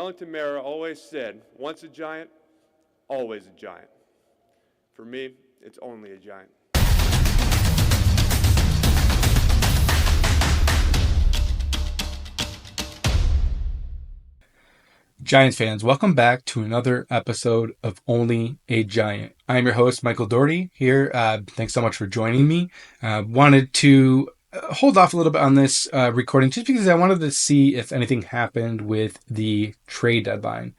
Wellington Mara always said, once a giant, always a giant. For me, it's only a giant. Giants fans, welcome back to another episode of Only a Giant. I'm your host, Michael Doherty, here. Thanks so much for joining me. Wanted to hold off a little bit on this recording just because I wanted to see if anything happened with the trade deadline.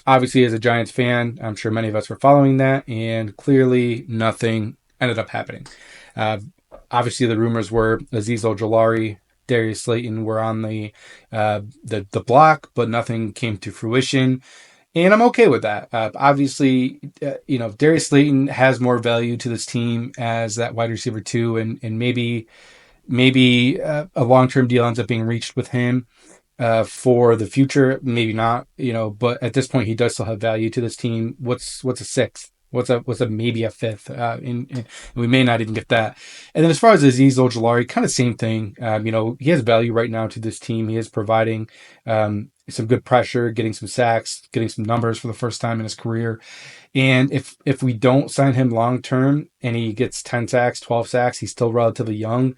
Obviously, as a Giants fan, I'm sure many of us were following that, and clearly nothing ended up happening. Uh, Obviously, the rumors were Azeez Ojulari, Darius Slayton were on the block, but nothing came to fruition, and I'm okay with that. Obviously, Darius Slayton has more value to this team as that wide receiver too, and maybe a long term deal ends up being reached with him for the future. Maybe not, but at this point, he does still have value to this team. What's a sixth? What's a maybe a fifth? And we may not even get that. And then as far as Azeez Ojulari, kind of same thing. He has value right now to this team. He is providing some good pressure, getting some sacks, getting some numbers for the first time in his career. And if we don't sign him long term and he gets 10 sacks, 12 sacks, he's still relatively young.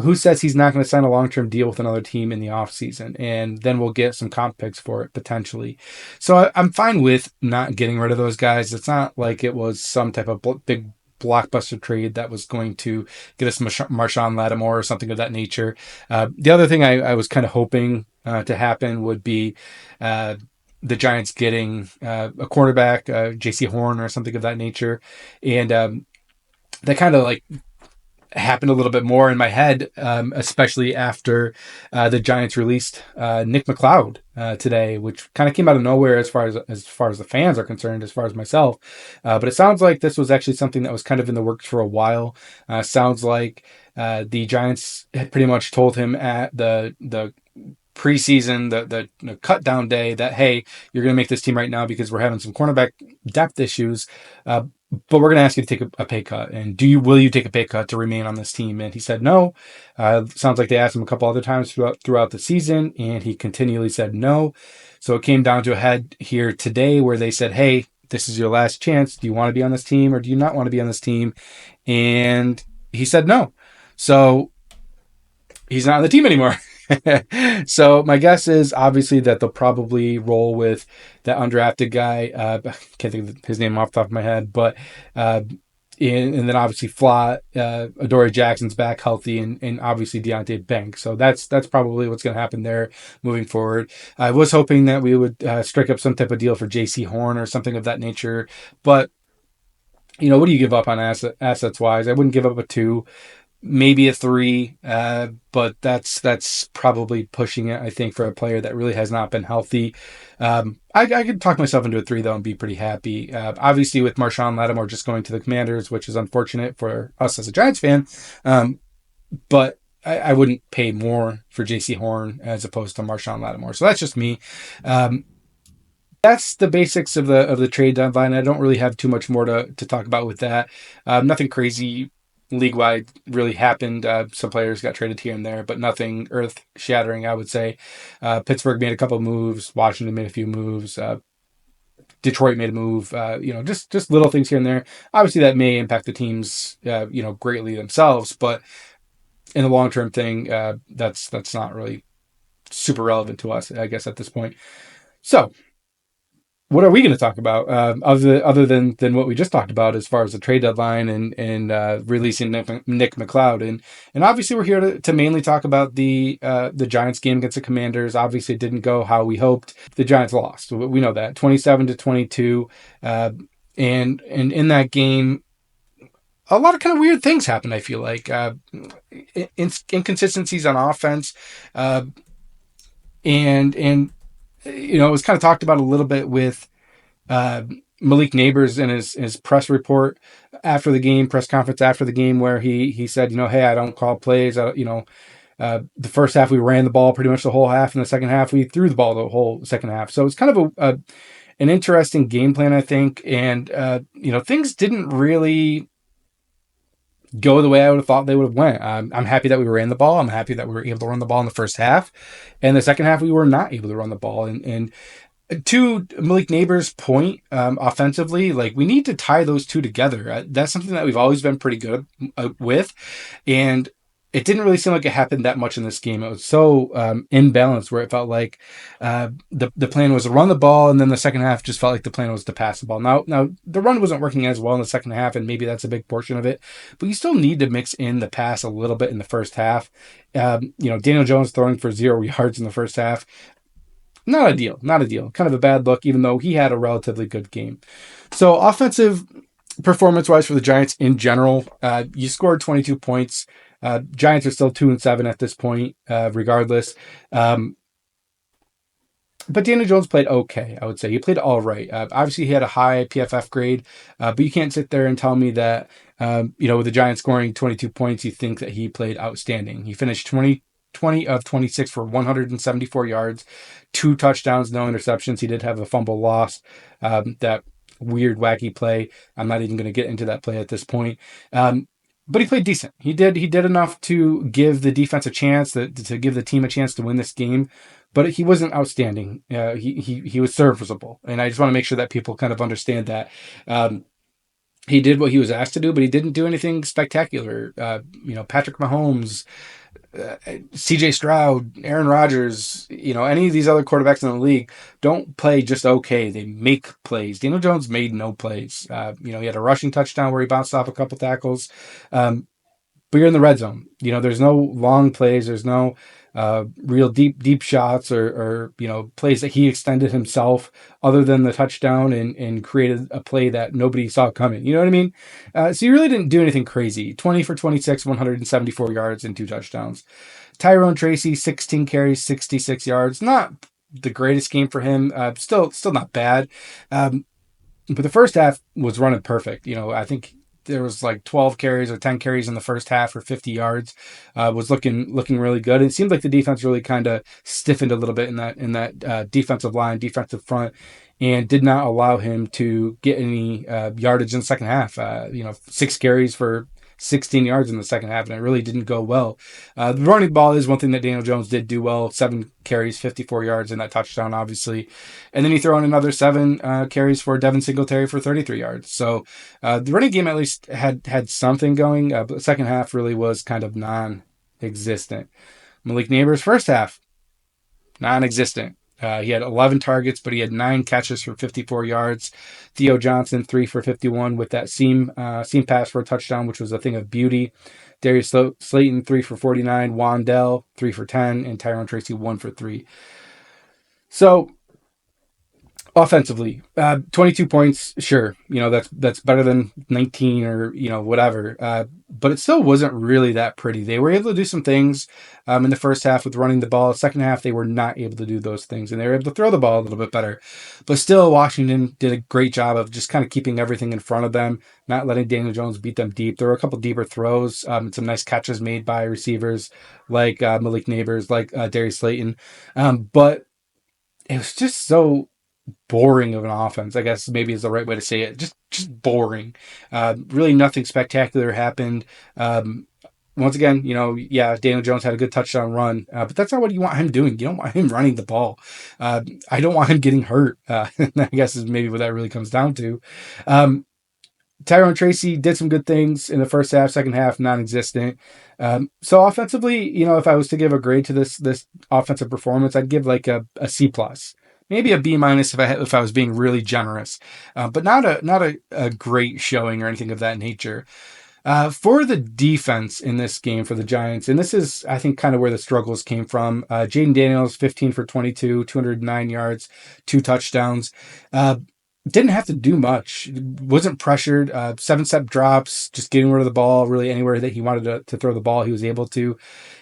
Who says he's not going to sign a long-term deal with another team in the offseason? And then we'll get some comp picks for it potentially. So I'm fine with not getting rid of those guys. It's not like it was some type of big blockbuster trade that was going to get us Marshawn Lattimore or something of that nature. The other thing I was kind of hoping to happen would be the Giants getting a quarterback, J.C. Horn or something of that nature. And that kind of like happened a little bit more in my head, especially after the Giants released Nick McCloud today, which kind of came out of nowhere as far as the fans are concerned, as far as myself. But it sounds like this was actually something that was kind of in the works for a while. Sounds like the Giants had pretty much told him at the preseason, the cut down day that, hey, you're going to make this team right now because we're having some cornerback depth issues. But we're going to ask you to take a pay cut. And will you take a pay cut to remain on this team? And he said no. Sounds like they asked him a couple other times throughout the season, and he continually said no. So it came down to a head here today where they said, hey, this is your last chance. Do you want to be on this team or do you not want to be on this team? And he said no. So he's not on the team anymore. So my guess is obviously that they'll probably roll with that undrafted guy. Can't think of his name off the top of my head, but and then obviously Adoree Jackson's back healthy, and obviously Deonte Banks. So that's probably what's going to happen there moving forward. I was hoping that we would strike up some type of deal for J.C. Horn or something of that nature, but what do you give up on assets wise? I wouldn't give up a 2. Maybe a 3, but that's probably pushing it, I think, for a player that really has not been healthy. I could talk myself into a 3, though, and be pretty happy. Obviously, with Marshawn Lattimore just going to the Commanders, which is unfortunate for us as a Giants fan, but I wouldn't pay more for J.C. Horn as opposed to Marshawn Lattimore. So that's just me. That's the basics of the trade deadline. I don't really have too much more to talk about with that. Nothing crazy league-wide really happened. Some players got traded here and there, but nothing earth-shattering, I would say. Pittsburgh made a couple of moves. Washington made a few moves. Detroit made a move. Just little things here and there. Obviously, that may impact the teams, greatly themselves, but in the long-term thing, that's not really super relevant to us, I guess, at this point. So, what are we going to talk about other than what we just talked about as far as the trade deadline and releasing Nick McCloud, and obviously we're here to mainly talk about the Giants game against the Commanders. Obviously it didn't go how we hoped. The Giants lost. We know that 27-22, and in that game a lot of kind of weird things happened. I feel like inconsistencies on offense, and it was kind of talked about a little bit with Malik Neighbors in his press report press conference after the game, where he said, hey, I don't call plays. The first half we ran the ball pretty much the whole half, and the second half we threw the ball the whole second half. So it's kind of an interesting game plan, I think. And things didn't really go the way I would have thought they would have went. I'm happy that we ran the ball. I'm happy that we were able to run the ball in the first half, and the second half we were not able to run the ball. And to Malik Neighbors' point, offensively, like we need to tie those two together. That's something that we've always been pretty good with, and it didn't really seem like it happened that much in this game. It was so imbalanced, where it felt like the plan was to run the ball, and then the second half just felt like the plan was to pass the ball. Now the run wasn't working as well in the second half, and maybe that's a big portion of it. But you still need to mix in the pass a little bit in the first half. Daniel Jones throwing for 0 yards in the first half. Not ideal. Not ideal. Kind of a bad look, even though he had a relatively good game. So offensive performance-wise for the Giants in general, you scored 22 points. Giants are still 2-7 at this point, regardless. But Daniel Jones played okay, I would say. He played all right. Obviously, he had a high PFF grade, but you can't sit there and tell me that, with the Giants scoring 22 points, you think that he played outstanding. He finished 20 of 26 for 174 yards, 2 touchdowns, no interceptions. He did have a fumble loss, that weird, wacky play. I'm not even going to get into that play at this point. But he played decent. He did enough to give the defense a chance, to give the team a chance to win this game. But he wasn't outstanding. He was serviceable, and I just want to make sure that people kind of understand that. He did what he was asked to do, but he didn't do anything spectacular. Patrick Mahomes, CJ Stroud, Aaron Rodgers, any of these other quarterbacks in the league don't play just okay. They make plays. Daniel Jones made no plays. He had a rushing touchdown where he bounced off a couple tackles. But you're in the red zone. There's no long plays. There's no real deep shots or plays that he extended himself other than the touchdown and created a play that nobody saw coming. You know what I mean? So you really didn't do anything crazy. 20 for 26, 174 yards and 2 touchdowns. Tyrone Tracy, 16 carries, 66 yards. Not the greatest game for him. Still not bad. But the first half was running perfect. I think there was like 12 carries or 10 carries in the first half for 50 yards. Was looking really good. It seemed like the defense really kind of stiffened a little bit in that defensive line, defensive front, and did not allow him to get any yardage in the second half. 6 carries for 16 yards in the second half, and it really didn't go well. The running ball is one thing that Daniel Jones did do well. 7 carries, 54 yards, and that touchdown, obviously. And then you throw in another 7 carries for Devin Singletary for 33 yards. So the running game at least had something going, but the second half really was kind of non-existent. Malik Neighbors' first half, non-existent. He had 11 targets, but he had 9 catches for 54 yards. Theo Johnson, 3 for 51 with that seam pass for a touchdown, which was a thing of beauty. Darius Slayton, 3 for 49. Wandell, 3 for 10. And Tyrone Tracy, 1 for 3. So offensively, 22 points, sure. That's better than 19 or, whatever. But it still wasn't really that pretty. They were able to do some things in the first half with running the ball. Second half, they were not able to do those things, and they were able to throw the ball a little bit better. But still, Washington did a great job of just kind of keeping everything in front of them, not letting Daniel Jones beat them deep. There were a couple deeper throws, some nice catches made by receivers like Malik Neighbors, like Darius Slayton. But it was just so boring of an offense, I guess maybe is the right way to say it. Just boring. Really nothing spectacular happened. Once again, Daniel Jones had a good touchdown run, but that's not what you want him doing. You don't want him running the ball. I don't want him getting hurt. I guess is maybe what that really comes down to. Tyrone Tracy did some good things in the first half, second half, non-existent. So offensively, if I was to give a grade to this offensive performance, I'd give like a C+. Maybe a B- if I was being really generous, but not a great showing or anything of that nature. For the defense in this game for the Giants, and this is, I think, kind of where the struggles came from. Jaden Daniels, 15 for 22, 209 yards, 2 touchdowns. Didn't have to do much. Wasn't pressured. 7-step drops, just getting rid of the ball really anywhere that he wanted to throw the ball, he was able to.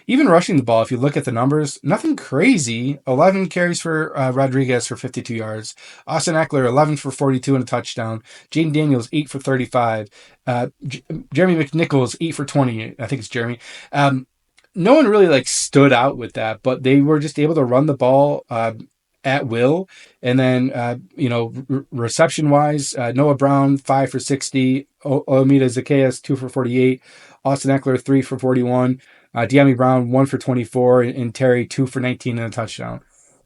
Even rushing the ball, if you look at the numbers, nothing crazy. 11 carries for Rodriguez for 52 yards. Austin Eckler, 11 for 42 and a touchdown. Jaden Daniels, 8 for 35. Jeremy McNichols, 8 for 20. I think it's Jeremy. No one really stood out with that, but they were just able to run the ball at will. And then, reception wise, Noah Brown, 5 for 60. Olamide Zacchaeus, 2 for 48. Austin Eckler 3 for 41, De'Ami Brown 1 for 24, and Terry 2 for 19 and a touchdown.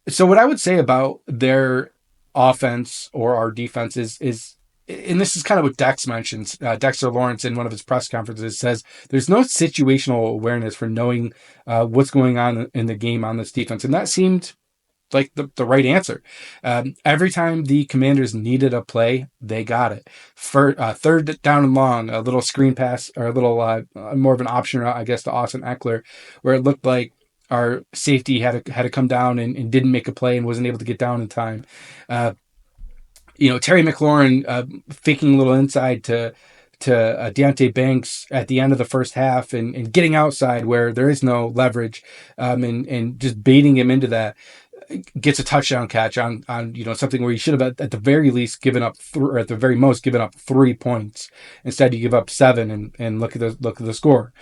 So what I would say about their offense or our defense is and this is kind of what Dex mentions. Dexter Lawrence in one of his press conferences says there's no situational awareness for knowing what's going on in the game on this defense, and that seemed like the right answer. Every time the Commanders needed a play, they got it. For third down and long, a little screen pass or a little more of an option route, I guess, to Austin Eckler, where it looked like our safety had to come down and didn't make a play and wasn't able to get down in time. Terry McLaurin faking a little inside to Deontay Banks at the end of the first half and getting outside where there is no leverage and just baiting him into that. Gets a touchdown catch on something where you should have at the very least given up or at the very most given up 3 points. Instead, you give up 7 and look at the score.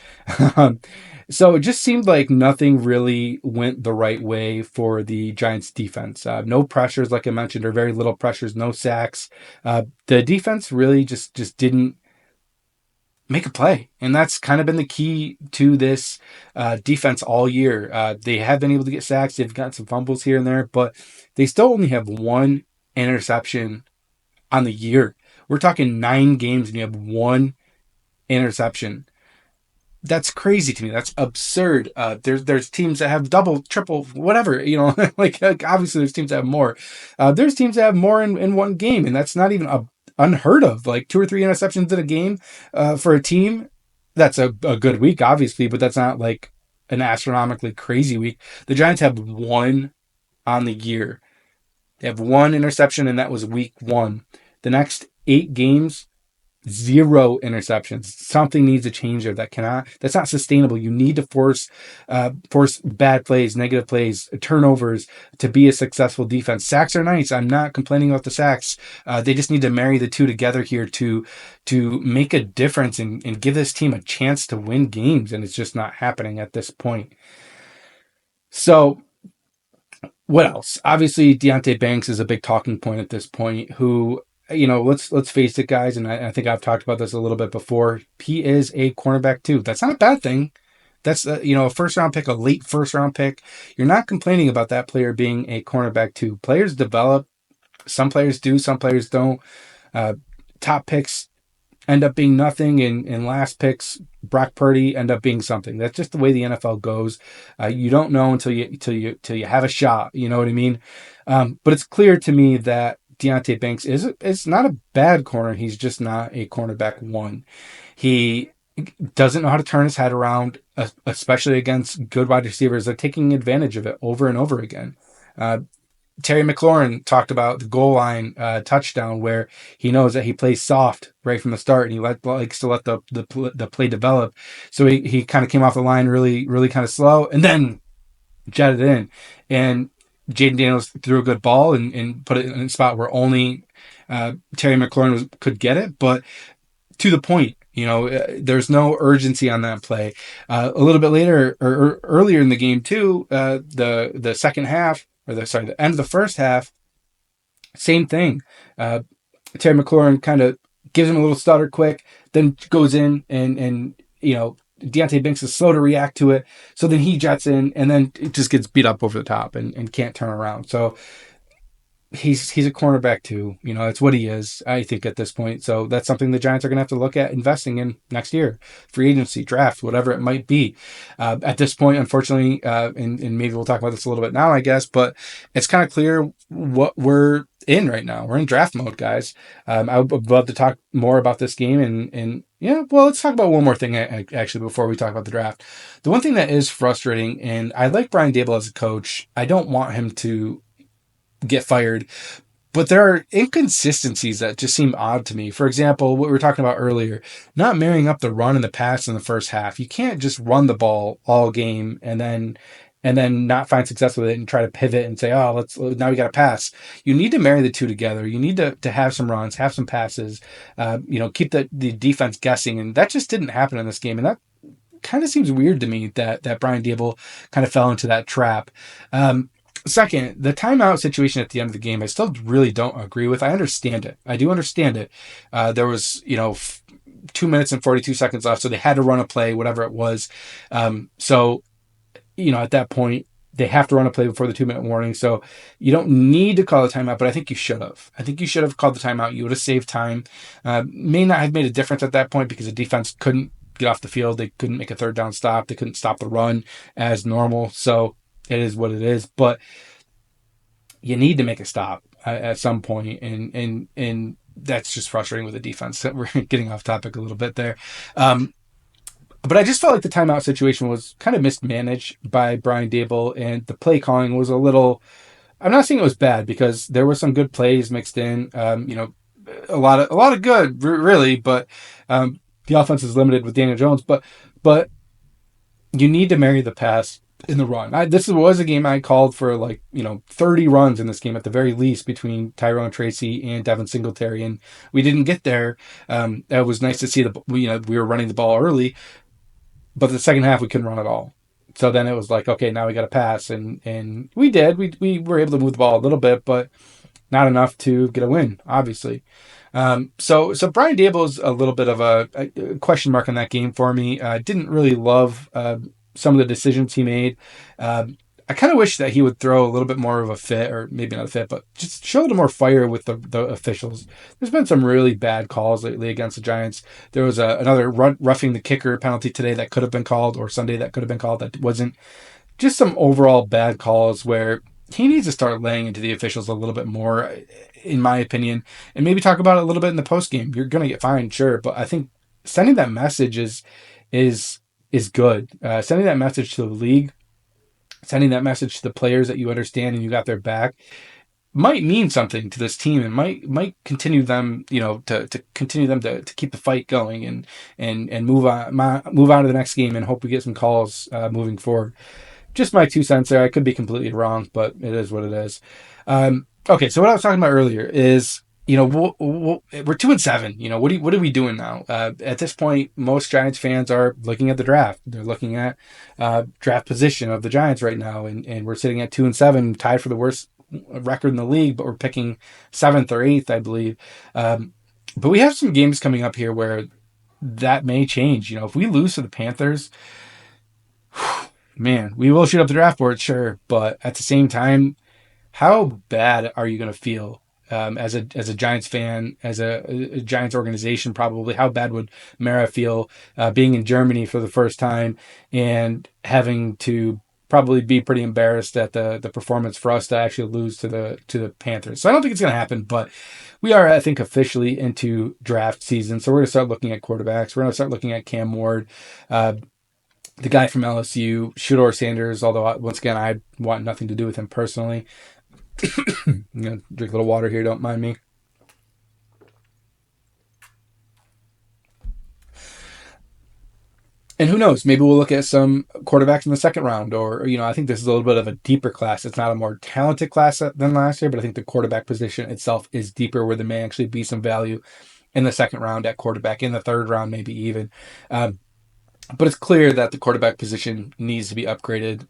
So it just seemed like nothing really went the right way for the Giants defense. No pressures, like I mentioned, or very little pressures, no sacks. The defense really just didn't make a play. And that's kind of been the key to this defense all year. They have been able to get sacks. They've got some fumbles here and there, but they still only have 1 interception on the year. We're talking 9 games and you have 1 interception. That's crazy to me. That's absurd. There's teams that have double, triple, whatever, like obviously there's teams that have more. There's teams that have more in one game, and that's not even unheard of. Like 2 or 3 interceptions in a game for a team. That's a good week, obviously, but that's not like an astronomically crazy week. The Giants have 1 on the year. They have 1 interception, and that was week 1. The next 8 games, 0 interceptions. Something needs to change there. That's not sustainable. You need to force bad plays, negative plays, turnovers to be a successful defense. Sacks are nice. I'm not complaining about the sacks. They just need to marry the two together here to make a difference and give this team a chance to win games. And it's just not happening at this point. So what else? Obviously, Deontay Banks is a big talking point at this point, who, let's face it, guys, and I think I've talked about this a little bit before. He is a cornerback too. That's not a bad thing. That's a first round pick, a late first round pick. You're not complaining about that player being a cornerback too. Players develop. Some players do, some players don't. Top picks end up being nothing, and last picks, Brock Purdy, end up being something. That's just the way the NFL goes. You don't know until you have a shot. You know what I mean? But it's clear to me that Deontay Banks is not a bad corner. He's just not a cornerback 1. He doesn't know how to turn his head around, especially against good wide receivers. They're taking advantage of it over and over again. Terry McLaurin talked about the goal line touchdown where he knows that he plays soft right from the start, and he likes to let the play develop. So he kind of came off the line really, really kind of slow and then jetted in. And Jaden Daniels threw a good ball and put it in a spot where only Terry McLaurin could get it, but to the point. There's no urgency on that play. A little bit later or earlier in the game too, the second half, the end of the first half, same thing. Terry McLaurin kind of gives him a little stutter quick, then goes in and Deontay Banks is slow to react to it. So then he jets in and then it just gets beat up over the top and can't turn around. So he's a cornerback too. That's what he is, I think, at this point. So that's something the Giants are going to have to look at investing in next year. Free agency, draft, whatever it might be. At this point, unfortunately, and maybe we'll talk about this a little bit now, I guess, but it's kind of clear what we're in right now. We're in draft mode, guys. I would love to talk more about this game and let's talk about one more thing actually before we talk about the draft. The one thing that is frustrating, and I like Brian Daboll as a coach. I don't want him to get fired, but there are inconsistencies that just seem odd to me. For example, what we were talking about earlier, not marrying up the run and the pass in the first half. You can't just run the ball all game and then not find success with it and try to pivot and say, now we got to pass. You need to marry the two together. You need to have some runs, have some passes, keep the defense guessing. And that just didn't happen in this game. And that kind of seems weird to me that Brian Daboll kind of fell into that trap. Second, the timeout situation at the end of the game, I still really don't agree with. I understand it. I do understand it. There was, 2 minutes and 42 seconds left, so they had to run a play, whatever it was. So at that point, they have to run a play before the 2 minute warning. So you don't need to call a timeout, but I think you should have. I think you should have called the timeout. You would have saved time. May not have made a difference at that point because the defense couldn't get off the field. They couldn't make a third down stop. They couldn't stop the run as normal. So it is what it is. But you need to make a stop at some point, and that's just frustrating with the defense. We're getting off topic a little bit there. But I just felt like the timeout situation was kind of mismanaged by Brian Dable, and the play calling was a little. I'm not saying it was bad because there were some good plays mixed in. A lot of good, really, but the offense is limited with Daniel Jones. But you need to marry the pass in the run. This was a game I called for 30 runs in this game at the very least between Tyrone Tracy and Devin Singletary, and we didn't get there. It was nice to see we were running the ball early, but the second half we couldn't run at all. So then it was like, okay, now we got to pass, and we did. We were able to move the ball a little bit, but not enough to get a win, obviously. So Brian Dable is a little bit of a question mark on that game for me. Didn't really love some of the decisions he made. I kind of wish that he would throw a little bit more of a fit, or maybe not a fit, but just show a little more fire with the officials. There's been some really bad calls lately against the Giants. There was another roughing the kicker penalty today that could have been called, or Sunday that could have been called that wasn't. Just some overall bad calls where he needs to start laying into the officials a little bit more, in my opinion, and maybe talk about it a little bit in the post game. You're going to get fined, sure, but I think sending that message is good. Sending that message to the league, sending that message to the players that you understand and you got their back might mean something to this team, and might continue them, to continue them to keep the fight going and move on to the next game and hope we get some calls moving forward. Just my 2 cents there. I could be completely wrong, but it is what it is. Okay, so what I was talking about earlier is, we're 2-7. What are we doing now? At this point, most Giants fans are looking at the draft. They're looking at draft position of the Giants right now, and we're sitting at 2-7, tied for the worst record in the league, but we're picking 7th or 8th, I believe. But we have some games coming up here where that may change. If we lose to the Panthers, man, we will shoot up the draft board, sure, but at the same time, how bad are you going to feel as a Giants fan, as a Giants organization? Probably, how bad would Mara feel being in Germany for the first time and having to probably be pretty embarrassed at the performance for us to actually lose to the Panthers? So I don't think it's going to happen, but we are, I think, officially into draft season. So we're going to start looking at quarterbacks. We're going to start looking at Cam Ward. The guy from LSU, Shedeur Sanders, although once again, I want nothing to do with him personally. I'm going to drink a little water here, don't mind me. And who knows, maybe we'll look at some quarterbacks in the second round, or, I think this is a little bit of a deeper class. It's not a more talented class than last year, but I think the quarterback position itself is deeper, where there may actually be some value in the second round at quarterback, in the third round, maybe even. But it's clear that the quarterback position needs to be upgraded.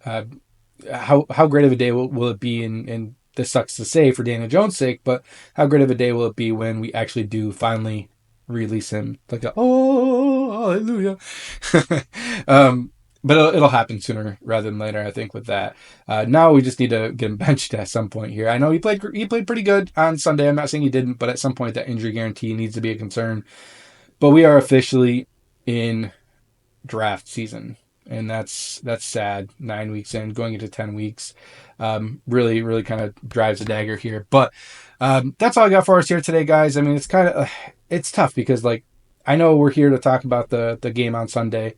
How great of a day will it be, and this sucks to say for Daniel Jones' sake, but how great of a day will it be when we actually do finally release him? Like, hallelujah. But it'll happen sooner rather than later, I think, with that. Now we just need to get him benched at some point here. I know he played pretty good on Sunday. I'm not saying he didn't, but at some point that injury guarantee needs to be a concern. But we are officially in draft season, and that's sad. 9 weeks in, going into 10 weeks, really kind of drives a dagger here. But that's all I got for us here today, guys. I mean, it's kind of it's tough because, I know we're here to talk about the game on Sunday,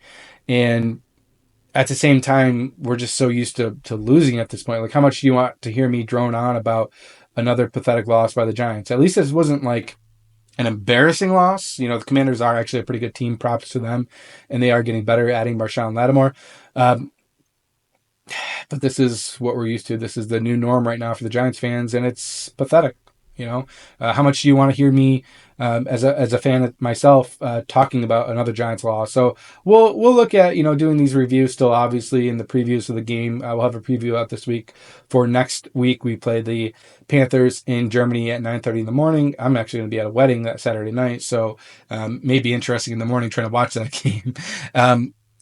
and at the same time, we're just so used to losing at this point. How much do you want to hear me drone on about another pathetic loss by the Giants? At least this wasn't an embarrassing loss. The Commanders are actually a pretty good team. Props to them, and they are getting better, adding Marshawn Lattimore. But this is what we're used to. This is the new norm right now for the Giants fans, and it's pathetic. How much do you want to hear me as a fan of myself talking about another Giants loss? So we'll look at doing these reviews still, obviously, in the previews of the game. We'll have a preview out this week for next week. We play the Panthers in Germany at 9:30 in the morning. I'm actually going to be at a wedding that Saturday night, so may be interesting in the morning trying to watch that game.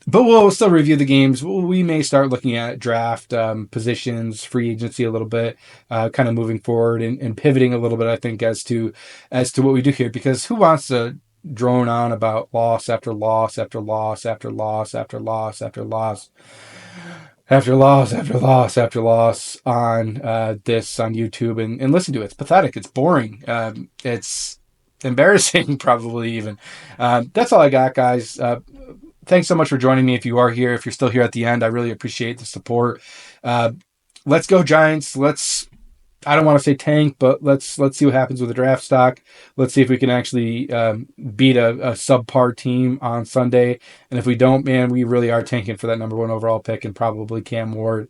But we'll still review the games. We may start looking at draft positions, free agency a little bit, kind of moving forward and pivoting a little bit, I think, as to what we do here. Because who wants to drone on about loss after loss after loss after loss after loss after loss after loss after loss after loss on this on YouTube and listen to it? It's pathetic. It's boring. It's embarrassing, probably even. That's all I got, guys. Thanks so much for joining me. If you are here, if you're still here at the end, I really appreciate the support. Let's go Giants. I don't want to say tank, but let's see what happens with the draft stock. Let's see if we can actually beat a subpar team on Sunday. And if we don't, man, we really are tanking for that number 1 overall pick and probably Cam Ward.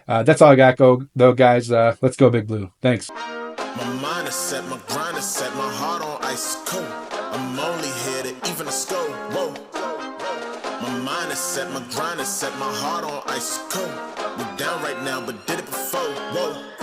That's all I got, though, guys. Let's go Big Blue. Thanks. My mind is set, my grind is set, my heart on ice cold. I'm only here to even a score. Whoa. My mind is set, my grind is set, my heart on ice cold. We're down right now, but did it before. Whoa.